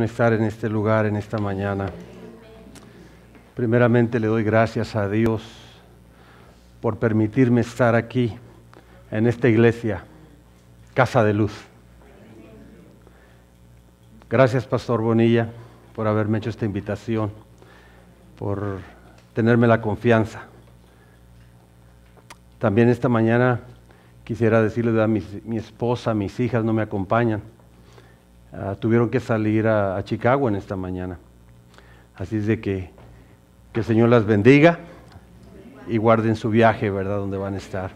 Estar en este lugar, en esta mañana. Primeramente le doy gracias a Dios por permitirme estar aquí, en esta iglesia, Casa de Luz. Gracias, Pastor Bonilla, por haberme hecho esta invitación, por tenerme la confianza. También esta mañana quisiera decirle a mi esposa, mis hijas no me acompañan. Tuvieron que salir a Chicago en esta mañana. Así es de que el Señor las bendiga y guarden su viaje, ¿verdad?, donde van a estar.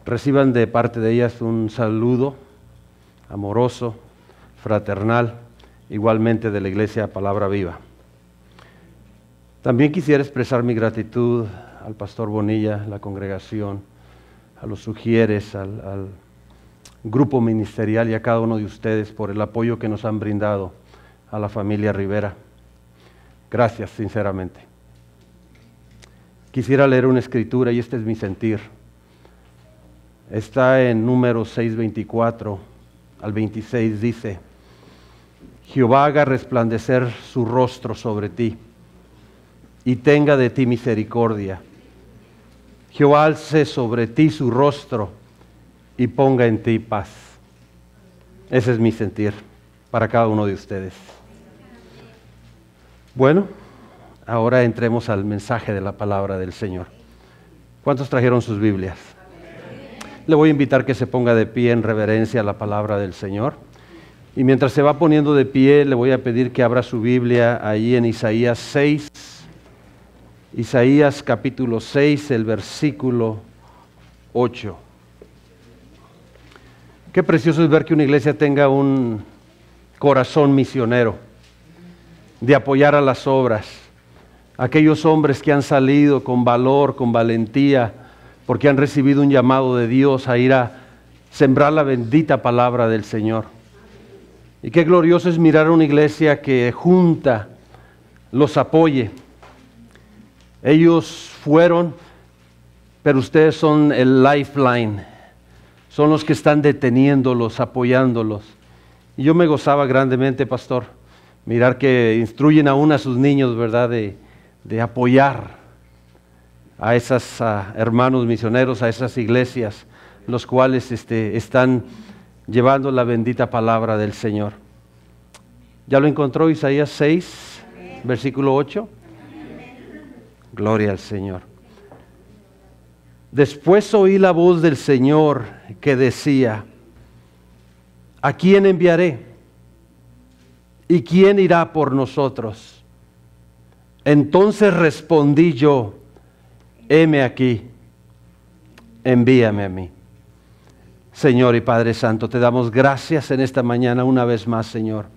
Reciban de parte de ellas un saludo amoroso, fraternal, igualmente de la Iglesia Palabra Viva. También quisiera expresar mi gratitud al Pastor Bonilla, la congregación, a los sugieres, al grupo ministerial y a cada uno de ustedes por el apoyo que nos han brindado a la familia Rivera. Gracias, sinceramente. Quisiera leer una escritura y este es mi sentir. Está en Números 6:24 al 26, dice: Jehová haga resplandecer su rostro sobre ti y tenga de ti misericordia. Jehová alce sobre ti su rostro y ponga en ti paz. Ese es mi sentir para cada uno de ustedes. Bueno, ahora entremos al mensaje de la palabra del Señor. ¿Cuántos trajeron sus Biblias? Le voy a invitar que se ponga de pie en reverencia a la palabra del Señor. Y mientras se va poniendo de pie, le voy a pedir que abra su Biblia ahí en Isaías 6. Isaías capítulo 6, el versículo 8. Qué precioso es ver que una iglesia tenga un corazón misionero, de apoyar a las obras. Aquellos hombres que han salido con valor, con valentía, porque han recibido un llamado de Dios a ir a sembrar la bendita palabra del Señor. Y qué glorioso es mirar a una iglesia que junta, los apoye. Ellos fueron, pero ustedes son el lifeline. Son los que están deteniéndolos, apoyándolos. Y yo me gozaba grandemente, pastor, mirar que instruyen aún a sus niños, ¿verdad?, de apoyar a esos hermanos misioneros, a esas iglesias, los cuales están llevando la bendita palabra del Señor. ¿Ya lo encontró? Isaías 6, versículo 8. Gloria al Señor. Después oí la voz del Señor que decía: ¿a quién enviaré? ¿Y quién irá por nosotros? Entonces respondí yo: heme aquí, envíame a mí. Señor y Padre Santo, te damos gracias en esta mañana una vez más, Señor,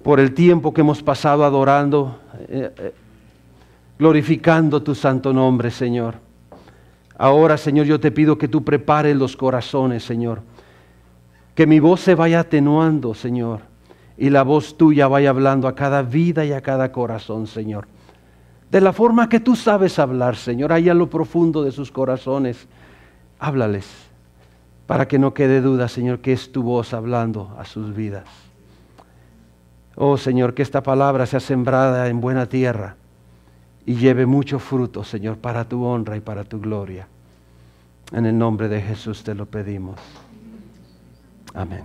por el tiempo que hemos pasado adorando, glorificando tu santo nombre, Señor. Ahora, Señor, yo te pido que tú prepares los corazones, Señor. Que mi voz se vaya atenuando, Señor, y la voz tuya vaya hablando a cada vida y a cada corazón, Señor. De la forma que tú sabes hablar, Señor, allá en lo profundo de sus corazones. Háblales, para que no quede duda, Señor, que es tu voz hablando a sus vidas. Oh, Señor, que esta palabra sea sembrada en buena tierra y lleve mucho fruto, Señor, para tu honra y para tu gloria. En el nombre de Jesús te lo pedimos. Amén.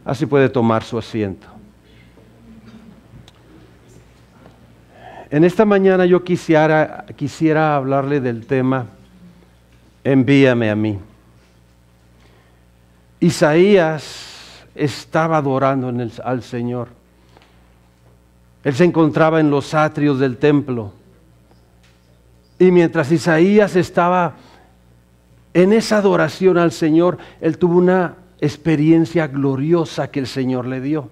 Así puede tomar su asiento. En esta mañana yo quisiera hablarle del tema: envíame a mí. Isaías estaba adorando al Señor. Él se encontraba en los atrios del templo. Y mientras Isaías estaba en esa adoración al Señor, él tuvo una experiencia gloriosa que el Señor le dio.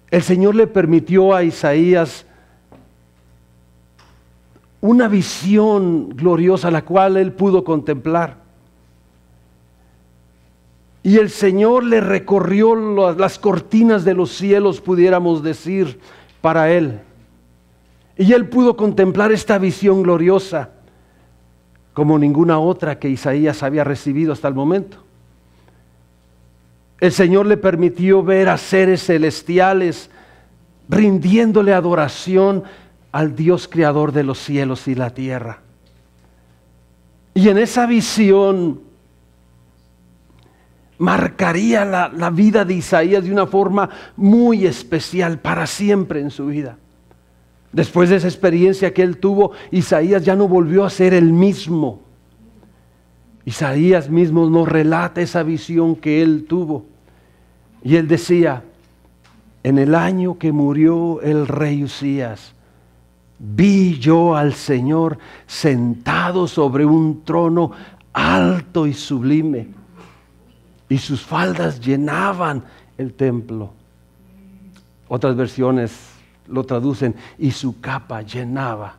El Señor le permitió a Isaías una visión gloriosa, la cual él pudo contemplar. Y el Señor le recorrió las cortinas de los cielos, pudiéramos decir, para él. Y él pudo contemplar esta visión gloriosa como ninguna otra que Isaías había recibido hasta el momento. El Señor le permitió ver a seres celestiales rindiéndole adoración al Dios creador de los cielos y la tierra. Y en esa visión marcaría la vida de Isaías de una forma muy especial para siempre en su vida. Después de esa experiencia que él tuvo, Isaías ya no volvió a ser el mismo. Isaías mismo nos relata esa visión que él tuvo. Y él decía: en el año que murió el rey Usías, vi yo al Señor sentado sobre un trono alto y sublime, y sus faldas llenaban el templo. Otras versiones lo traducen: y su capa llenaba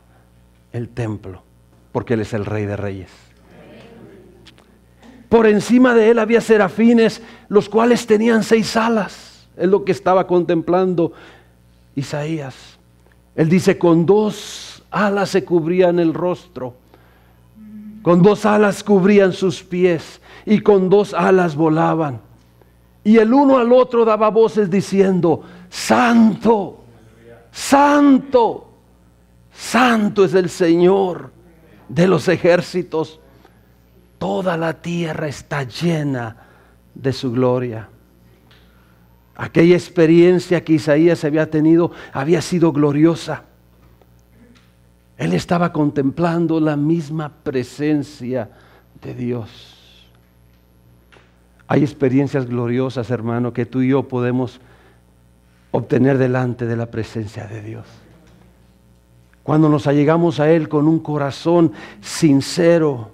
el templo, porque Él es el Rey de Reyes. Por encima de Él había serafines, los cuales tenían 6 alas. Es lo que estaba contemplando Isaías. Él dice: con 2 alas se cubrían el rostro, con 2 alas cubrían sus pies, y con 2 alas volaban. Y el uno al otro daba voces diciendo: Santo, Santo, Santo es el Señor de los ejércitos. Toda la tierra está llena de su gloria. Aquella experiencia que Isaías había tenido había sido gloriosa. Él estaba contemplando la misma presencia de Dios. Hay experiencias gloriosas, hermano, que tú y yo podemos obtener delante de la presencia de Dios. Cuando nos allegamos a Él con un corazón sincero,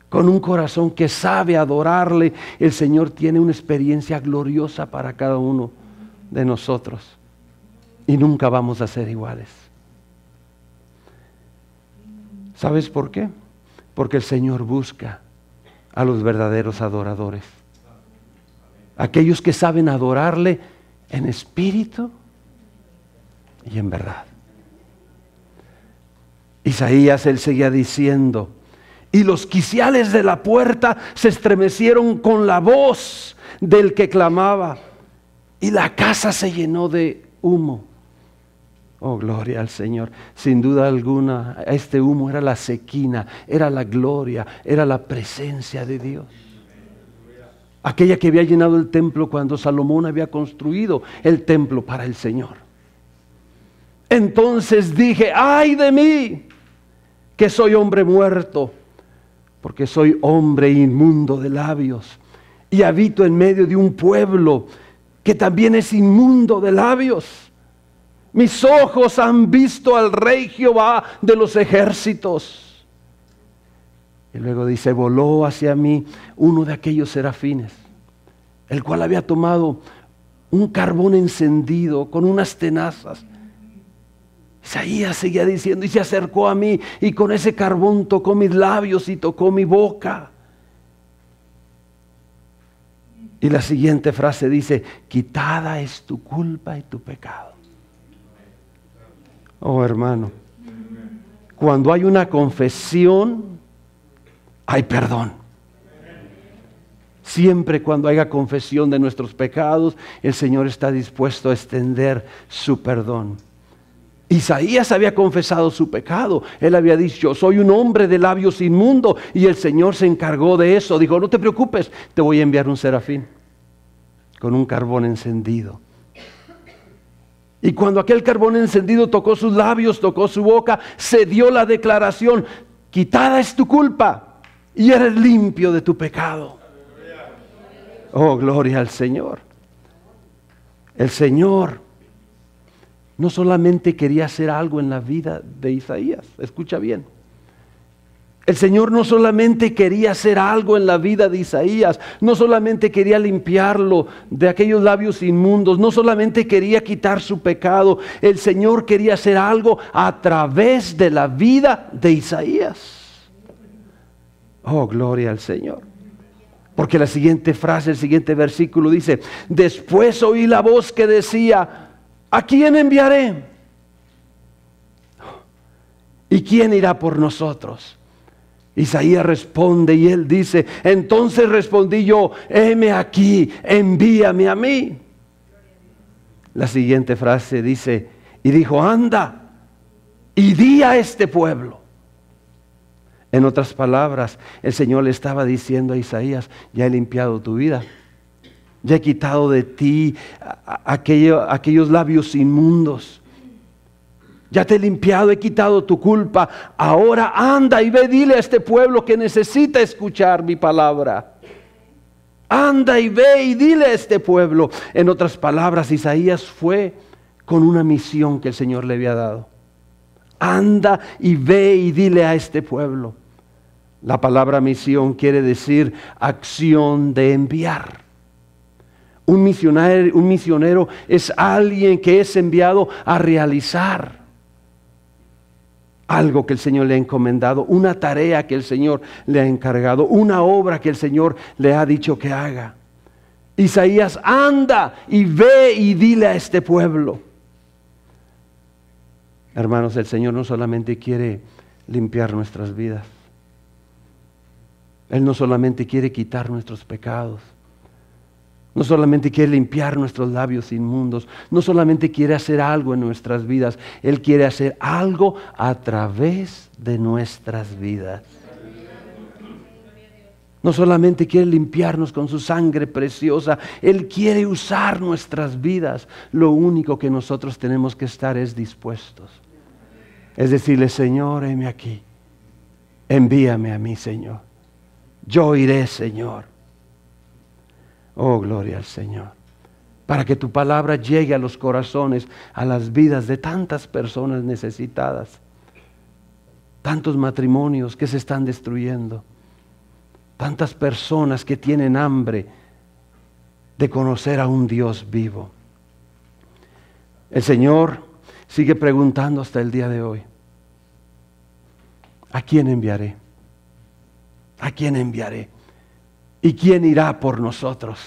con un corazón que sabe adorarle, el Señor tiene una experiencia gloriosa para cada uno de nosotros. Y nunca vamos a ser iguales. ¿Sabes por qué? Porque el Señor busca a los verdaderos adoradores. Aquellos que saben adorarle en espíritu y en verdad. Isaías, él seguía diciendo: y los quiciales de la puerta se estremecieron con la voz del que clamaba, y la casa se llenó de humo. Oh, gloria al Señor. Sin duda alguna, este humo era la Shequina, era la gloria, era la presencia de Dios. Aquella que había llenado el templo cuando Salomón había construido el templo para el Señor. Entonces dije: ¡ay de mí, que soy hombre muerto! Porque soy hombre inmundo de labios, y habito en medio de un pueblo que también es inmundo de labios. Mis ojos han visto al Rey Jehová de los ejércitos. Y luego dice: voló hacia mí uno de aquellos serafines, el cual había tomado un carbón encendido con unas tenazas. Isaías seguía diciendo: y se acercó a mí, y con ese carbón tocó mis labios y tocó mi boca. Y la siguiente frase dice: quitada es tu culpa y tu pecado. Oh, hermano, cuando hay una confesión, hay perdón. Siempre cuando haya confesión de nuestros pecados, el Señor está dispuesto a extender su perdón. Isaías había confesado su pecado. Él había dicho: soy un hombre de labios inmundo. Y el Señor se encargó de eso. Dijo: no te preocupes, te voy a enviar un serafín con un carbón encendido. Y cuando aquel carbón encendido tocó sus labios, tocó su boca, se dio la declaración: quitada es tu culpa y eres limpio de tu pecado. Oh, gloria al Señor. El Señor no solamente quería hacer algo en la vida de Isaías, escucha bien. El Señor no solamente quería hacer algo en la vida de Isaías, no solamente quería limpiarlo de aquellos labios inmundos, no solamente quería quitar su pecado, el Señor quería hacer algo a través de la vida de Isaías. Oh, gloria al Señor. Porque la siguiente frase, el siguiente versículo dice: después oí la voz que decía: ¿a quién enviaré? ¿Y quién irá por nosotros? Isaías responde y él dice: entonces respondí yo, heme aquí, envíame a mí. La siguiente frase dice: y dijo, anda y di a este pueblo. En otras palabras, el Señor le estaba diciendo a Isaías: ya he limpiado tu vida, ya he quitado de ti aquellos labios inmundos. Ya te he limpiado, he quitado tu culpa. Ahora anda y ve, dile a este pueblo que necesita escuchar mi palabra. Anda y ve y dile a este pueblo. En otras palabras, Isaías fue con una misión que el Señor le había dado. Anda y ve y dile a este pueblo. La palabra misión quiere decir acción de enviar. Un misionero es alguien que es enviado a realizar algo que el Señor le ha encomendado, una tarea que el Señor le ha encargado, una obra que el Señor le ha dicho que haga. Isaías, anda y ve y dile a este pueblo. Hermanos, el Señor no solamente quiere limpiar nuestras vidas. Él no solamente quiere quitar nuestros pecados. No solamente quiere limpiar nuestros labios inmundos, no solamente quiere hacer algo en nuestras vidas, Él quiere hacer algo a través de nuestras vidas. No solamente quiere limpiarnos con su sangre preciosa, Él quiere usar nuestras vidas. Lo único que nosotros tenemos que estar es dispuestos. Es decirle: Señor, heme aquí, envíame a mí, Señor. Yo iré, Señor. Oh, gloria al Señor. Para que tu palabra llegue a los corazones, a las vidas de tantas personas necesitadas. Tantos matrimonios que se están destruyendo. Tantas personas que tienen hambre de conocer a un Dios vivo. El Señor sigue preguntando hasta el día de hoy: ¿a quién enviaré? ¿A quién enviaré? ¿Y quién irá por nosotros?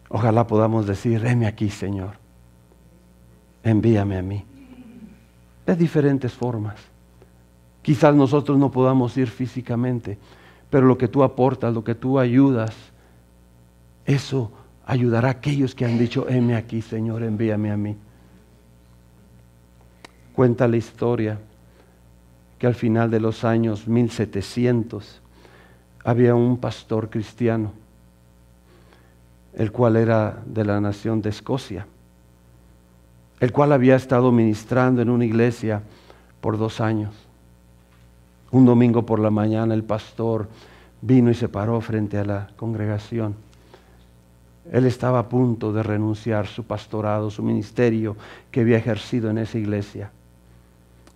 Ojalá podamos decir: heme aquí, Señor, envíame a mí. De diferentes formas. Quizás nosotros no podamos ir físicamente, pero lo que tú aportas, lo que tú ayudas, eso ayudará a aquellos que han dicho: heme aquí, Señor, envíame a mí. Cuenta la historia que al final de los años 1700 había un pastor cristiano, el cual era de la nación de Escocia, el cual había estado ministrando en una iglesia por 2 años. Un domingo por la mañana el pastor vino y se paró frente a la congregación. Él estaba a punto de renunciar su pastorado, su ministerio que había ejercido en esa iglesia.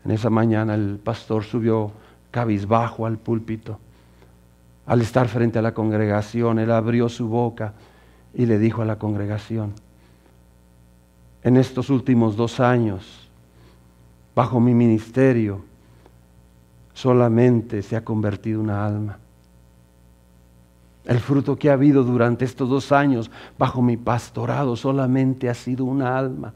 En esa mañana el pastor subió cabizbajo al púlpito. Al estar frente a la congregación, él abrió su boca y le dijo a la congregación: en estos últimos 2 años, bajo mi ministerio, solamente se ha convertido una alma. El fruto que ha habido durante estos 2 años bajo mi pastorado solamente ha sido una alma.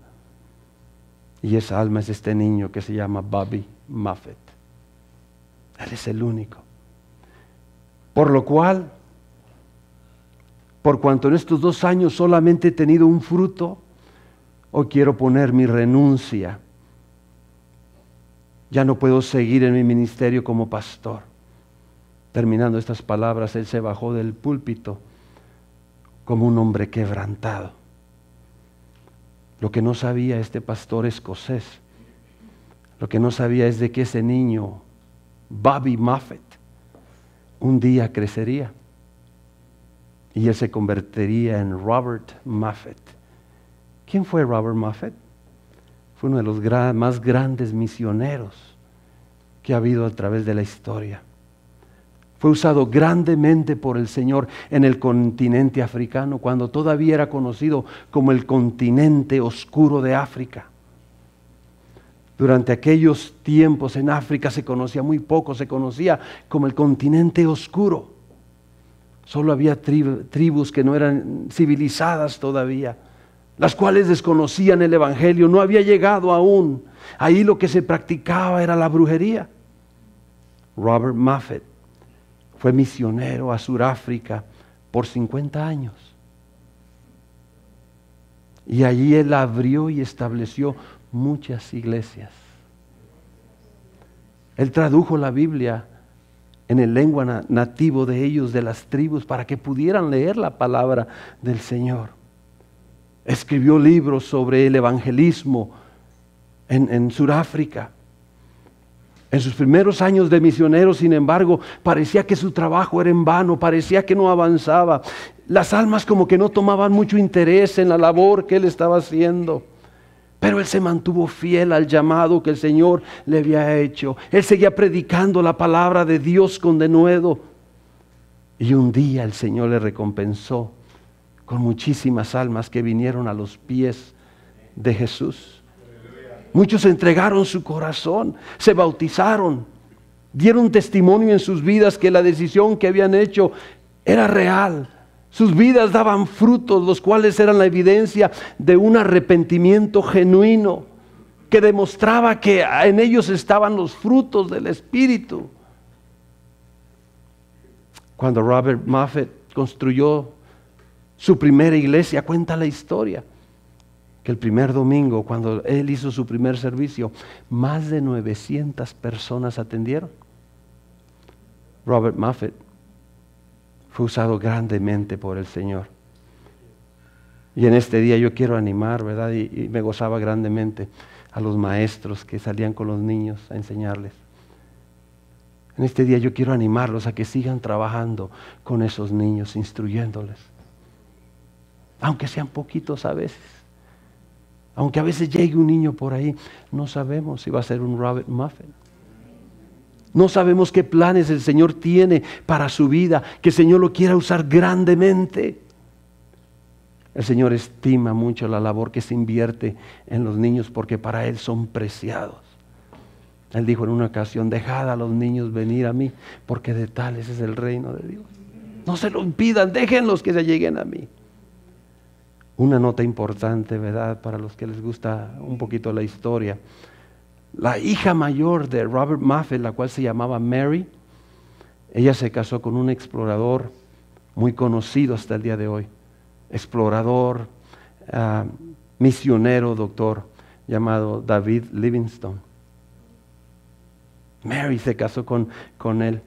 Y esa alma es este niño que se llama Bobby Moffett. Él es el único. Por lo cual, por cuanto en estos 2 años solamente he tenido un fruto, hoy quiero poner mi renuncia. Ya no puedo seguir en mi ministerio como pastor. Terminando estas palabras, él se bajó del púlpito como un hombre quebrantado. Lo que no sabía este pastor escocés, lo que no sabía es de que ese niño, Bobby Moffett, un día crecería y él se convertiría en Robert Moffett. ¿Quién fue Robert Moffett? Fue uno de los más grandes misioneros que ha habido a través de la historia. Fue usado grandemente por el Señor en el continente africano, cuando todavía era conocido como el continente oscuro de África. Durante aquellos tiempos en África se conocía muy poco, se conocía como el continente oscuro. Solo había tribus que no eran civilizadas todavía, las cuales desconocían el Evangelio, no había llegado aún. Ahí lo que se practicaba era la brujería. Robert Moffat fue misionero a Sudáfrica por 50 años. Y allí él abrió y estableció muchas iglesias. Él tradujo la Biblia en el lengua nativo de ellos, de las tribus, para que pudieran leer la palabra del Señor. Escribió libros sobre el evangelismo en Sudáfrica. En sus primeros años de misionero, sin embargo, parecía que su trabajo era en vano, parecía que no avanzaba. Las almas como que no tomaban mucho interés en la labor que él estaba haciendo. Pero él se mantuvo fiel al llamado que el Señor le había hecho. Él seguía predicando la palabra de Dios con denuedo. Y un día el Señor le recompensó con muchísimas almas que vinieron a los pies de Jesús. Muchos entregaron su corazón, se bautizaron, dieron testimonio en sus vidas que la decisión que habían hecho era real. Sus vidas daban frutos, los cuales eran la evidencia de un arrepentimiento genuino, que demostraba que en ellos estaban los frutos del Espíritu. Cuando Robert Moffat construyó su primera iglesia, cuenta la historia, que el primer domingo, cuando él hizo su primer servicio, más de 900 personas atendieron. Robert Moffat fue usado grandemente por el Señor. Y en este día yo quiero animar, ¿verdad? Y me gozaba grandemente a los maestros que salían con los niños a enseñarles. En este día yo quiero animarlos a que sigan trabajando con esos niños, instruyéndoles. Aunque sean poquitos a veces. Aunque a veces llegue un niño por ahí, no sabemos si va a ser un Robert Moffat. No sabemos qué planes el Señor tiene para su vida, que el Señor lo quiera usar grandemente. El Señor estima mucho la labor que se invierte en los niños porque para Él son preciados. Él dijo en una ocasión: dejad a los niños venir a mí, porque de tales es el reino de Dios. No se lo impidan, déjenlos que se lleguen a mí. Una nota importante, ¿verdad?, para los que les gusta un poquito la historia. La hija mayor de Robert Moffat, la cual se llamaba Mary, ella se casó con un explorador muy conocido hasta el día de hoy. Explorador, misionero, doctor, llamado David Livingstone. Mary se casó con él.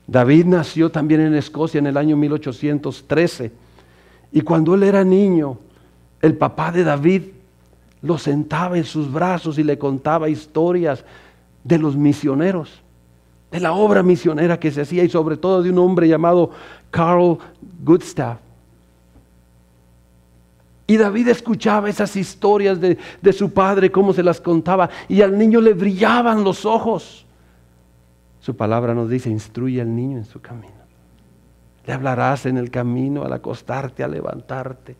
David nació también en Escocia en el año 1813. Y cuando él era niño, el papá de David lo sentaba en sus brazos y le contaba historias de los misioneros, de la obra misionera que se hacía, y sobre todo de un hombre llamado Carl Gustav. Y David escuchaba esas historias de su padre, cómo se las contaba, y al niño le brillaban los ojos. Su palabra nos dice: instruye al niño en su camino. Le hablarás en el camino, al acostarte, al levantarte.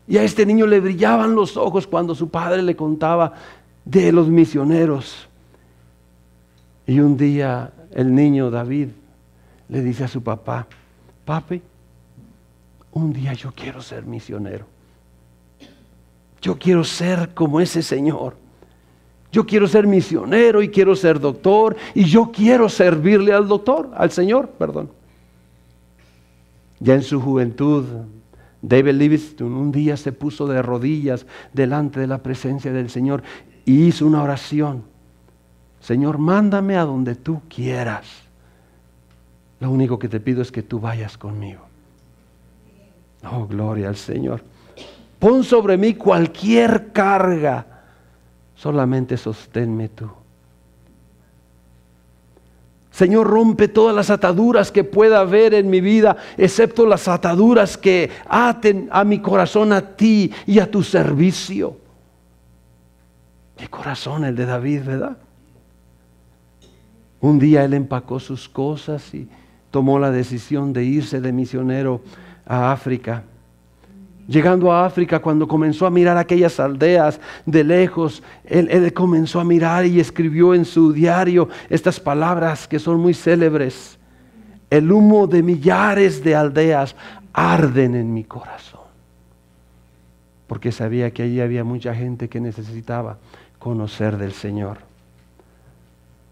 Y a este niño le brillaban los ojos cuando su padre le contaba de los misioneros. Y un día el niño David le dice a su papá: papi, un día yo quiero ser misionero. Yo quiero ser como ese señor. Yo quiero ser misionero y quiero ser doctor, y yo quiero servirle al Señor, perdón. Ya en su juventud, David Livingstone un día se puso de rodillas delante de la presencia del Señor y hizo una oración: Señor, mándame a donde tú quieras. Lo único que te pido es que tú vayas conmigo. Oh, gloria al Señor. Pon sobre mí cualquier carga, solamente sosténme tú. Señor, rompe todas las ataduras que pueda haber en mi vida, excepto las ataduras que aten a mi corazón a ti y a tu servicio. Qué corazón el de David, ¿verdad? Un día él empacó sus cosas y tomó la decisión de irse de misionero a África. Llegando a África, cuando comenzó a mirar aquellas aldeas de lejos, él comenzó a mirar y escribió en su diario estas palabras que son muy célebres: el humo de millares de aldeas arden en mi corazón. Porque sabía que allí había mucha gente que necesitaba conocer del Señor.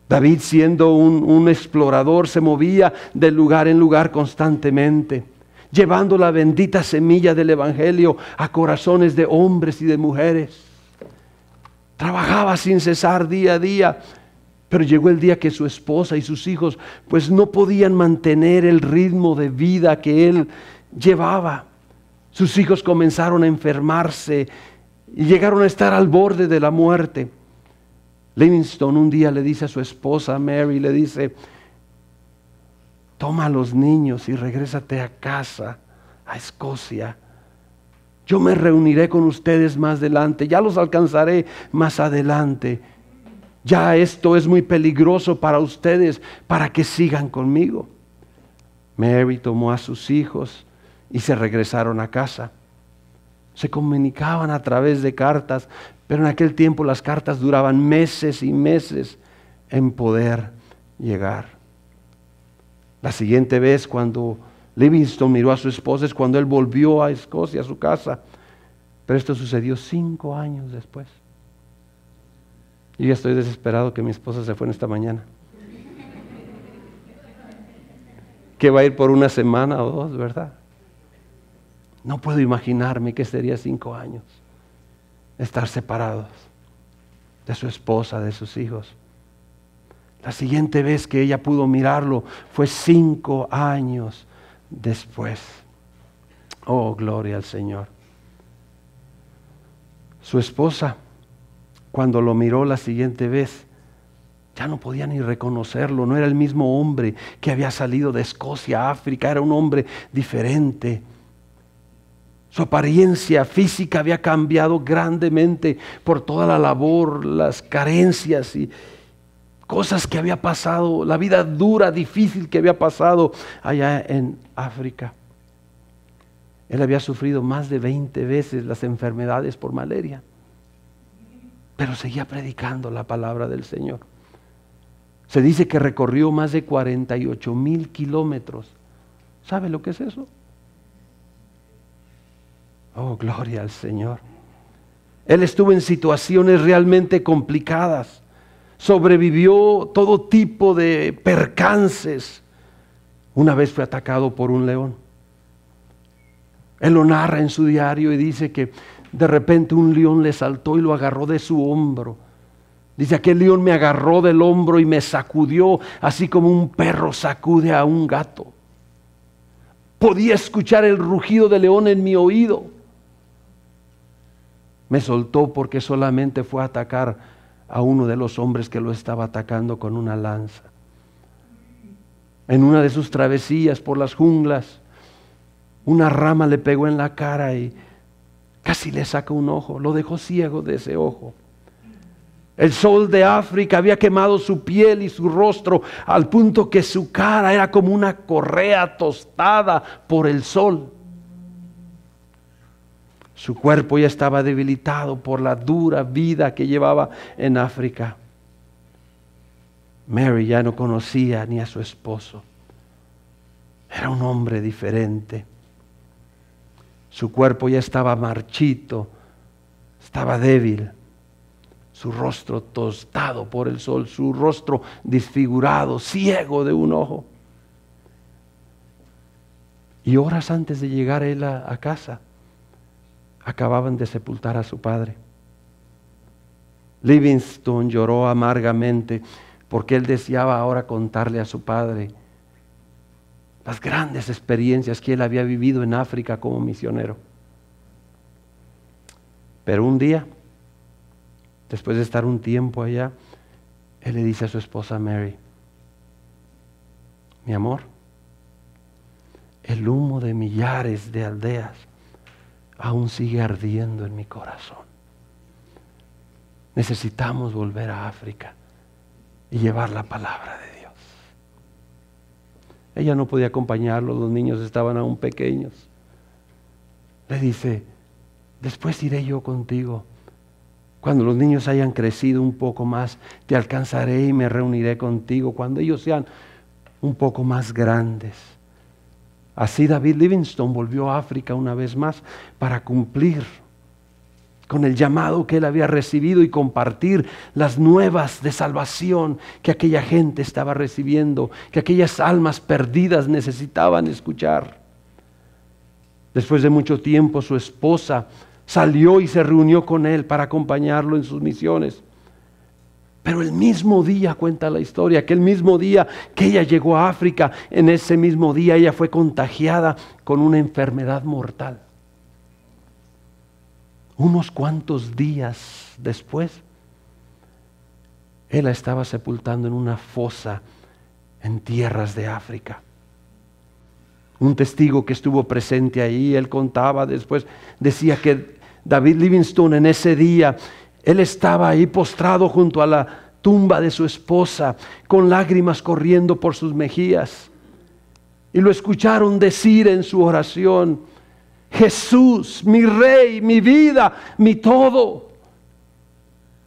David, siendo un explorador, se movía de lugar en lugar constantemente, llevando la bendita semilla del Evangelio a corazones de hombres y de mujeres. Trabajaba sin cesar día a día, pero llegó el día que su esposa y sus hijos pues no podían mantener el ritmo de vida que él llevaba. Sus hijos comenzaron a enfermarse y llegaron a estar al borde de la muerte. Livingstone un día le dice a su esposa Mary, le dice: toma a los niños y regrésate a casa, a Escocia. Yo me reuniré con ustedes más adelante, ya los alcanzaré más adelante. Ya esto es muy peligroso para ustedes, para que sigan conmigo. Mary tomó a sus hijos y se regresaron a casa. Se comunicaban a través de cartas, pero en aquel tiempo las cartas duraban meses y meses en poder llegar. La siguiente vez cuando Livingstone miró a su esposa es cuando él volvió a Escocia, a su casa. Pero esto sucedió 5 años después. Yo ya estoy desesperado que mi esposa se fue en esta mañana. Que va a ir por una semana o 2, ¿verdad? No puedo imaginarme que sería 5 años estar separados de su esposa, de sus hijos. La siguiente vez que ella pudo mirarlo fue 5 años después. Oh, gloria al Señor. Su esposa, cuando lo miró la siguiente vez, ya no podía ni reconocerlo. No era el mismo hombre que había salido de Escocia a África. Era un hombre diferente. Su apariencia física había cambiado grandemente por toda la labor, las carencias y cosas que había pasado, la vida dura, difícil que había pasado allá en África. Él había sufrido más de 20 veces las enfermedades por malaria, pero seguía predicando la palabra del Señor. Se dice que recorrió más de 48,000 kilómetros. ¿Sabe lo que es eso? Oh, gloria al Señor. Él estuvo en situaciones realmente complicadas. Sobrevivió todo tipo de percances. Una vez fue atacado por un león. Él lo narra en su diario y dice que de repente un león le saltó y lo agarró de su hombro. Dice: aquel león me agarró del hombro y me sacudió, así como un perro sacude a un gato. Podía escuchar el rugido del león en mi oído. Me soltó porque solamente fue a atacar a uno de los hombres que lo estaba atacando con una lanza. En una de sus travesías por las junglas, una rama le pegó en la cara y casi le saca un ojo, lo dejó ciego de ese ojo. El sol de África había quemado su piel y su rostro al punto que su cara era como una correa tostada por el sol. Su cuerpo ya estaba debilitado por la dura vida que llevaba en África. Mary ya no conocía ni a su esposo. Era un hombre diferente. Su cuerpo ya estaba marchito, estaba débil. Su rostro tostado por el sol, su rostro desfigurado, ciego de un ojo. Y horas antes de llegar él a casa, acababan de sepultar a su padre. Livingstone lloró amargamente porque él deseaba ahora contarle a su padre las grandes experiencias que él había vivido en África como misionero. Pero un día, después de estar un tiempo allá, él le dice a su esposa Mary: mi amor, el humo de millares de aldeas aún sigue ardiendo en mi corazón. Necesitamos volver a África y llevar la palabra de Dios. Ella no podía acompañarlo, los niños estaban aún pequeños. Le dice: después iré yo contigo. Cuando los niños hayan crecido un poco más, te alcanzaré y me reuniré contigo cuando ellos sean un poco más grandes. Así David Livingstone volvió a África una vez más para cumplir con el llamado que él había recibido y compartir las nuevas de salvación que aquella gente estaba recibiendo, que aquellas almas perdidas necesitaban escuchar. Después de mucho tiempo, su esposa salió y se reunió con él para acompañarlo en sus misiones. Pero el mismo día, cuenta la historia, aquel mismo día que ella llegó a África, en ese mismo día ella fue contagiada con una enfermedad mortal. Unos cuantos días después, él la estaba sepultando en una fosa en tierras de África. Un testigo que estuvo presente ahí, él contaba después, decía que David Livingstone en ese día, él estaba ahí postrado junto a la tumba de su esposa, con lágrimas corriendo por sus mejillas. Y lo escucharon decir en su oración: Jesús, mi Rey, mi vida, mi todo,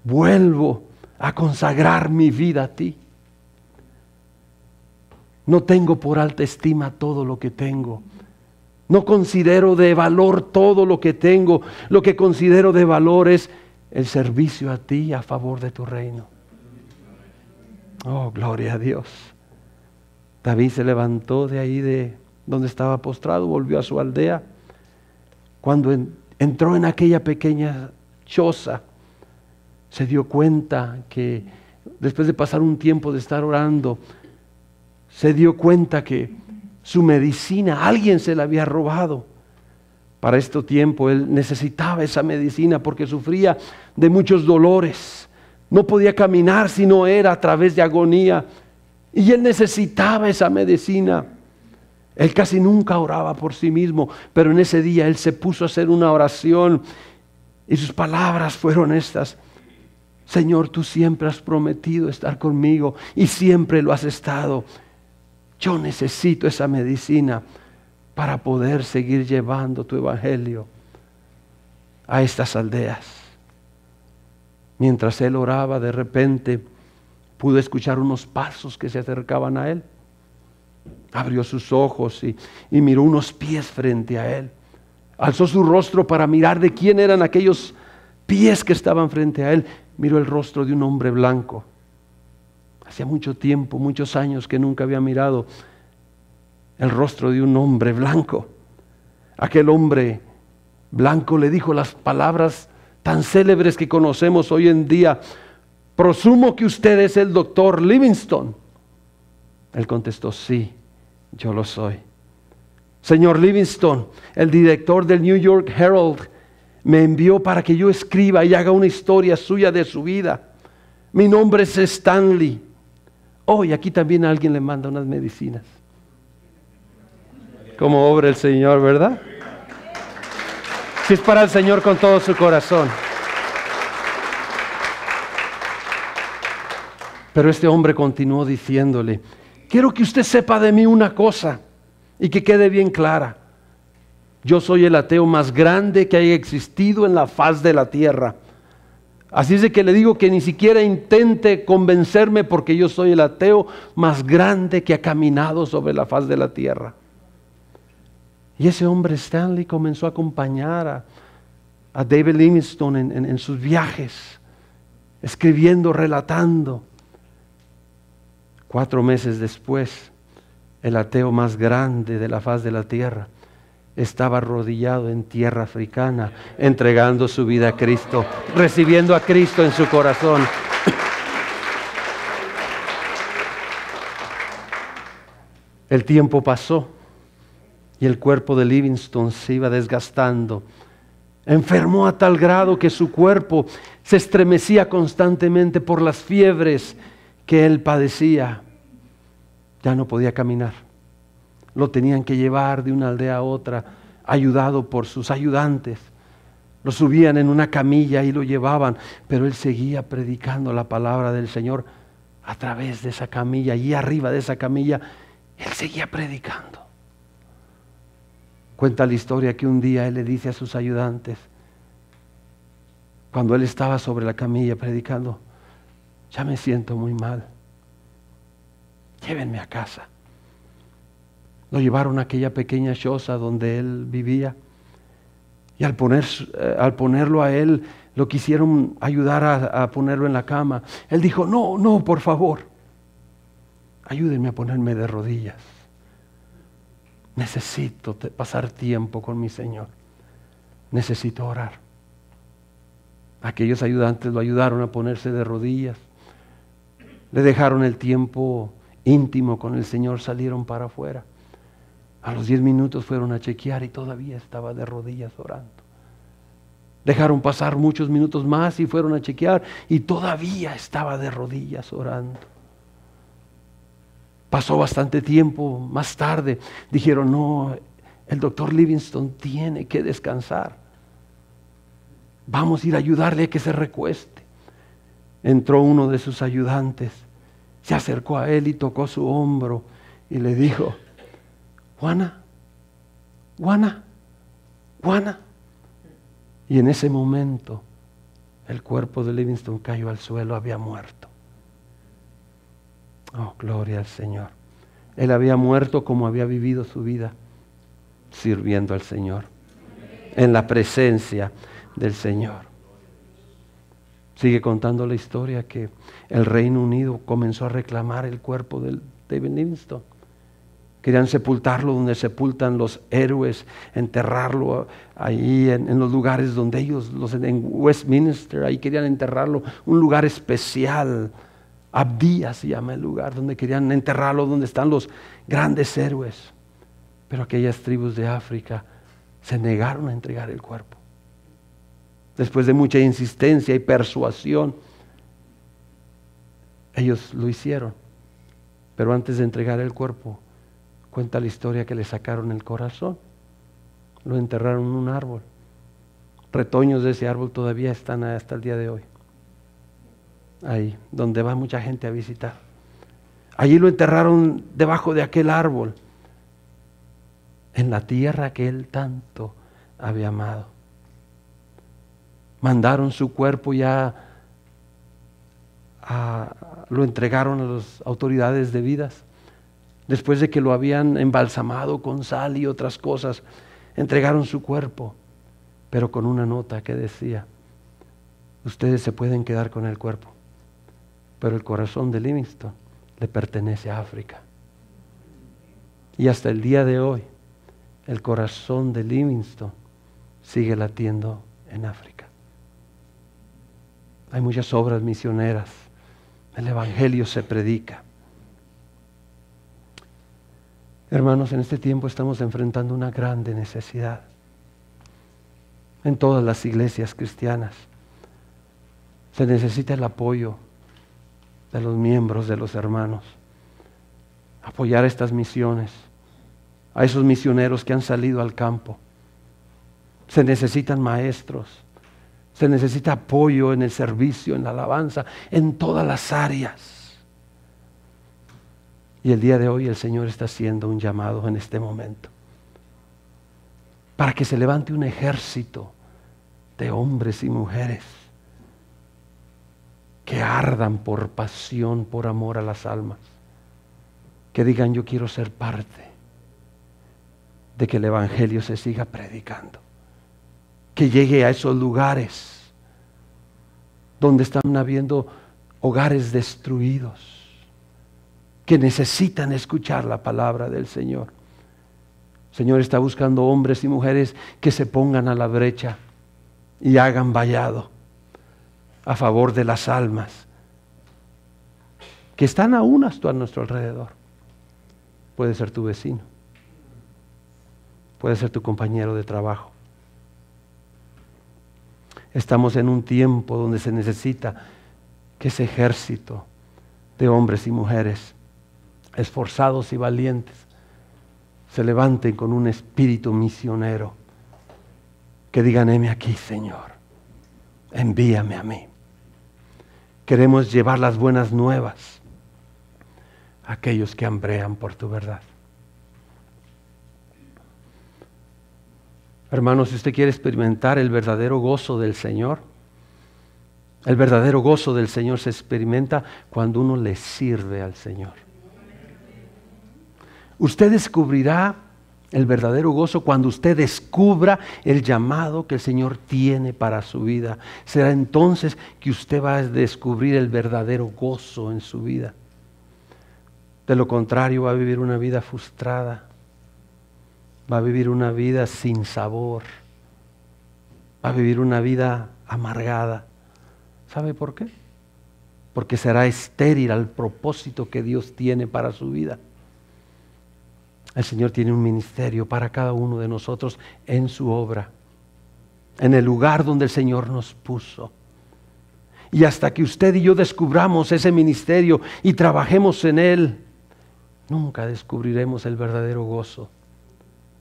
vuelvo a consagrar mi vida a ti. No tengo por alta estima todo lo que tengo. No considero de valor todo lo que tengo. Lo que considero de valor es el servicio a ti a favor de tu reino. Oh, gloria a Dios. David se levantó de ahí de donde estaba postrado, volvió a su aldea. Cuando entró en aquella pequeña choza, se dio cuenta que después de pasar un tiempo de estar orando, se dio cuenta que su medicina, alguien se la había robado. Para este tiempo él necesitaba esa medicina porque sufría de muchos dolores. No podía caminar si no era a través de agonía. Y él necesitaba esa medicina. Él casi nunca oraba por sí mismo, pero en ese día él se puso a hacer una oración y sus palabras fueron estas: Señor, tú siempre has prometido estar conmigo y siempre lo has estado. Yo necesito esa medicina para poder seguir llevando tu evangelio a estas aldeas. Mientras él oraba, de repente pudo escuchar unos pasos que se acercaban a él. Abrió sus ojos y miró unos pies frente a él. Alzó su rostro para mirar de quién eran aquellos pies que estaban frente a él. Miró el rostro de un hombre blanco. Hacía mucho tiempo, muchos años que nunca había mirado el rostro de un hombre blanco. Aquel hombre blanco le dijo las palabras tan célebres que conocemos hoy en día: presumo que usted es el doctor Livingstone. Él contestó: sí, yo lo soy. Señor Livingstone, el director del New York Herald me envió para que yo escriba y haga una historia suya de su vida. Mi nombre es Stanley. Y aquí también alguien le manda unas medicinas. Como obra el Señor, ¿verdad? Si es para el Señor con todo su corazón. Pero este hombre continuó diciéndole: quiero que usted sepa de mí una cosa y que quede bien clara. Yo soy el ateo más grande que haya existido en la faz de la tierra. Así es de que le digo que ni siquiera intente convencerme, porque yo soy el ateo más grande que ha caminado sobre la faz de la tierra. Y ese hombre Stanley comenzó a acompañar a David Livingstone en sus viajes, escribiendo, relatando. 4 meses después, el ateo más grande de la faz de la tierra estaba arrodillado en tierra africana, entregando su vida a Cristo, recibiendo a Cristo en su corazón. El tiempo pasó y el cuerpo de Livingstone se iba desgastando. Enfermó a tal grado que su cuerpo se estremecía constantemente por las fiebres que él padecía. Ya no podía caminar. Lo tenían que llevar de una aldea a otra, ayudado por sus ayudantes. Lo subían en una camilla y lo llevaban, pero él seguía predicando la palabra del Señor a través de esa camilla. Y arriba de esa camilla, él seguía predicando. Cuenta la historia que un día él le dice a sus ayudantes, cuando él estaba sobre la camilla predicando: ya me siento muy mal, llévenme a casa. Lo llevaron a aquella pequeña choza donde él vivía. Y al ponerlo a él, lo quisieron ayudar a ponerlo en la cama. Él dijo, no, no, por favor, ayúdenme a ponerme de rodillas. Necesito pasar tiempo con mi Señor. Necesito orar. Aquellos ayudantes lo ayudaron a ponerse de rodillas. Le dejaron el tiempo íntimo con el Señor, salieron para afuera. A los 10 minutos fueron a chequear y todavía estaba de rodillas orando. Dejaron pasar muchos minutos más y fueron a chequear y todavía estaba de rodillas orando. Pasó bastante tiempo más tarde. Dijeron, no, el doctor Livingston tiene que descansar. Vamos a ir a ayudarle a que se recueste. Entró uno de sus ayudantes, se acercó a él y tocó su hombro y le dijo, Juana, Juana, Juana. Y en ese momento el cuerpo de Livingston cayó al suelo, había muerto. Oh, gloria al Señor. Él había muerto como había vivido su vida, sirviendo al Señor, en la presencia del Señor. Sigue contando la historia que el Reino Unido comenzó a reclamar el cuerpo de David Livingstone. Querían sepultarlo donde sepultan los héroes, enterrarlo ahí en los lugares donde ellos, en Westminster, ahí querían enterrarlo, un lugar especial. Abdía se llama el lugar donde querían enterrarlo, donde están los grandes héroes. Pero aquellas tribus de África se negaron a entregar el cuerpo. Después de mucha insistencia y persuasión, ellos lo hicieron. Pero antes de entregar el cuerpo, cuenta la historia que le sacaron el corazón. Lo enterraron en un árbol. Retoños de ese árbol todavía están hasta el día de hoy. Ahí, donde va mucha gente a visitar. Allí lo enterraron debajo de aquel árbol, en la tierra que él tanto había amado. Mandaron su cuerpo ya, lo entregaron a las autoridades debidas. Después de que lo habían embalsamado con sal y otras cosas, entregaron su cuerpo, pero con una nota que decía, ustedes se pueden quedar con el cuerpo, pero el corazón de Livingstone le pertenece a África. Y hasta el día de hoy, el corazón de Livingstone sigue latiendo en África. Hay muchas obras misioneras, el Evangelio se predica. Hermanos, en este tiempo estamos enfrentando una grande necesidad en todas las iglesias cristianas. Se necesita el apoyo de los miembros, de los hermanos, apoyar estas misiones, a esos misioneros que han salido al campo. Se necesitan maestros, se necesita apoyo en el servicio, en la alabanza, en todas las áreas. Y el día de hoy el Señor está haciendo un llamado en este momento para que se levante un ejército de hombres y mujeres que ardan por pasión, por amor a las almas, que digan yo quiero ser parte de que el Evangelio se siga predicando, que llegue a esos lugares donde están habiendo hogares destruidos, que necesitan escuchar la palabra del Señor. El Señor está buscando hombres y mujeres que se pongan a la brecha y hagan vallado a favor de las almas que están aún hasta a nuestro alrededor. Puede ser tu vecino, puede ser tu compañero de trabajo. Estamos en un tiempo donde se necesita que ese ejército de hombres y mujeres esforzados y valientes se levanten con un espíritu misionero, que digan, heme aquí, Señor, envíame a mí. Queremos llevar las buenas nuevas a aquellos que hambrean por tu verdad. Hermanos, si usted quiere experimentar el verdadero gozo del Señor, el verdadero gozo del Señor se experimenta cuando uno le sirve al Señor. Usted descubrirá El verdadero gozo, cuando usted descubra el llamado que el Señor tiene para su vida, será entonces que usted va a descubrir el verdadero gozo en su vida. De lo contrario, va a vivir una vida frustrada, va a vivir una vida sin sabor, va a vivir una vida amargada. ¿Sabe por qué? Porque será estéril al propósito que Dios tiene para su vida. El Señor tiene un ministerio para cada uno de nosotros en su obra, en el lugar donde el Señor nos puso. Y hasta que usted y yo descubramos ese ministerio y trabajemos en él, nunca descubriremos el verdadero gozo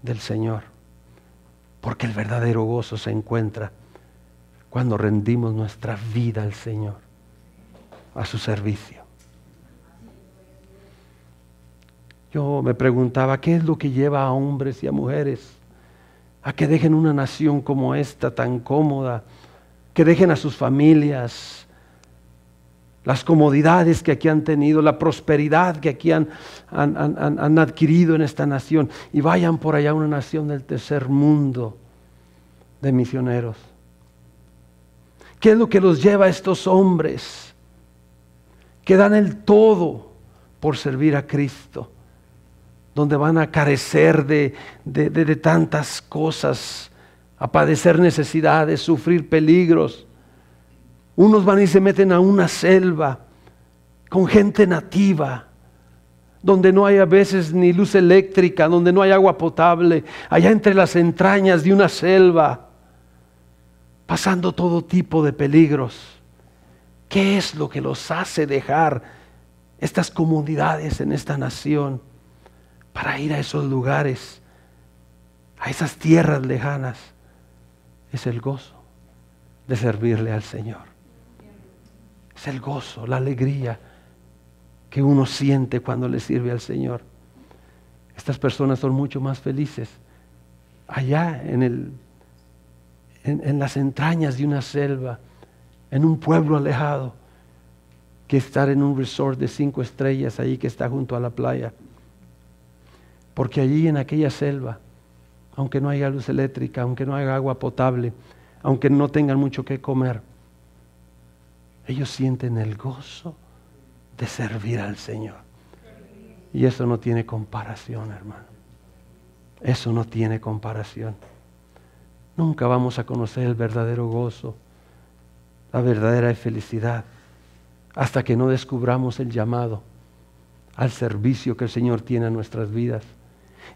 del Señor. Porque el verdadero gozo se encuentra cuando rendimos nuestra vida al Señor, a su servicio. Yo me preguntaba, ¿qué es lo que lleva a hombres y a mujeres a que dejen una nación como esta tan cómoda, que dejen a sus familias, las comodidades que aquí han tenido, la prosperidad que aquí han adquirido en esta nación, y vayan por allá a una nación del tercer mundo de misioneros? ¿Qué es lo que los lleva a estos hombres que dan el todo por servir a Cristo? Donde van a carecer de tantas cosas, a padecer necesidades, sufrir peligros. Unos van y se meten a una selva con gente nativa, donde no hay a veces ni luz eléctrica, donde no hay agua potable, allá entre las entrañas de una selva, pasando todo tipo de peligros. ¿Qué es lo que los hace dejar estas comodidades en esta nación para ir a esos lugares, a esas tierras lejanas? Es el gozo de servirle al Señor. Es el gozo, la alegría que uno siente cuando le sirve al Señor. Estas personas son mucho más felices allá en las entrañas de una selva, en un pueblo alejado, que estar en un resort de 5 estrellas ahí que está junto a la playa. Porque allí en aquella selva, aunque no haya luz eléctrica, aunque no haya agua potable, aunque no tengan mucho que comer, ellos sienten el gozo de servir al Señor. Y eso no tiene comparación, hermano. Eso no tiene comparación. Nunca vamos a conocer el verdadero gozo, la verdadera felicidad, hasta que no descubramos el llamado al servicio que el Señor tiene en nuestras vidas.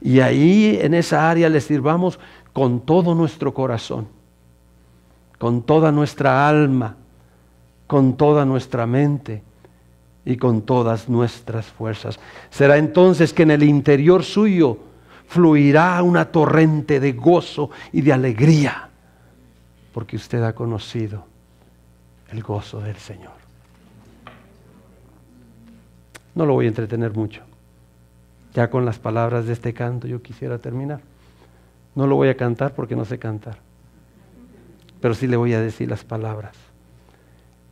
Y ahí en esa área le sirvamos con todo nuestro corazón, con toda nuestra alma, con toda nuestra mente y con todas nuestras fuerzas. Será entonces que en el interior suyo fluirá una torrente de gozo y de alegría, porque usted ha conocido el gozo del Señor. No lo voy a entretener mucho. Ya con las palabras de este canto yo quisiera terminar. No lo voy a cantar porque no sé cantar, pero sí le voy a decir las palabras.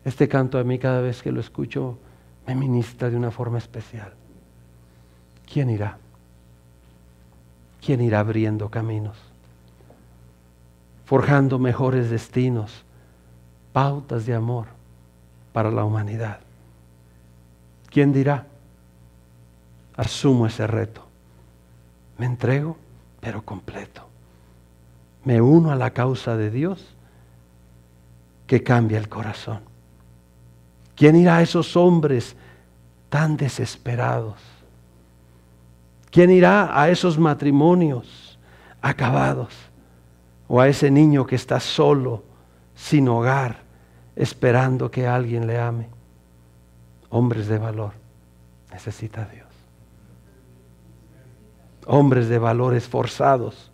Este canto a mí cada vez que lo escucho me ministra de una forma especial. ¿Quién irá? ¿Quién irá abriendo caminos? Forjando mejores destinos, pautas de amor para la humanidad. ¿Quién dirá? Asumo ese reto. Me entrego, pero completo. Me uno a la causa de Dios que cambia el corazón. ¿Quién irá a esos hombres tan desesperados? ¿Quién irá a esos matrimonios acabados? ¿O a ese niño que está solo, sin hogar, esperando que alguien le ame? Hombres de valor necesita Dios. Hombres de valor esforzados,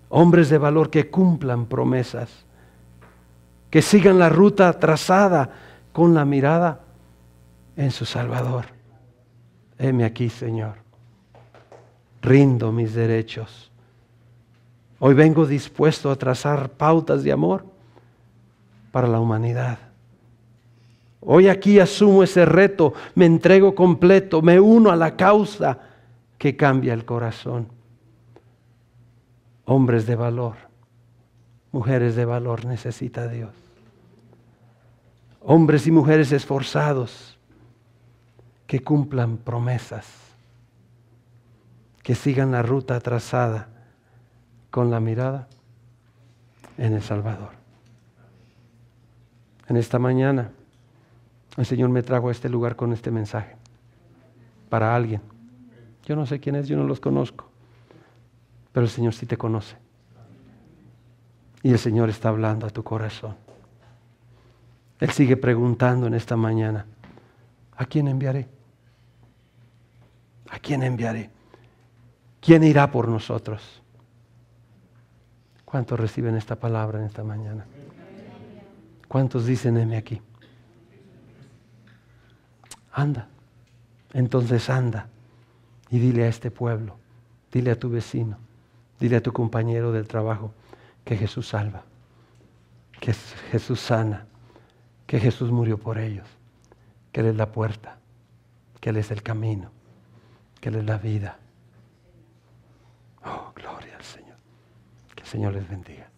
hombres de valor que cumplan promesas, que sigan la ruta trazada con la mirada en su Salvador. Heme aquí, Señor, rindo mis derechos. Hoy vengo dispuesto a trazar pautas de amor para la humanidad. Hoy aquí asumo ese reto, me entrego completo, me uno a la causa que cambia el corazón. Hombres de valor, mujeres de valor necesita Dios. Hombres y mujeres esforzados que cumplan promesas, que sigan la ruta trazada con la mirada en el Salvador. En esta mañana, el Señor me trajo a este lugar con este mensaje para alguien. Yo no sé quién es, yo no los conozco, pero el Señor sí te conoce. Y el Señor está hablando a tu corazón. Él sigue preguntando en esta mañana, ¿a quién enviaré? ¿A quién enviaré? ¿Quién irá por nosotros? ¿Cuántos reciben esta palabra en esta mañana? ¿Cuántos dicen heme aquí? Anda. Entonces anda y dile a este pueblo, dile a tu vecino, dile a tu compañero del trabajo que Jesús salva, que Jesús sana, que Jesús murió por ellos, que Él es la puerta, que Él es el camino, que Él es la vida. Oh, gloria al Señor. Que el Señor les bendiga.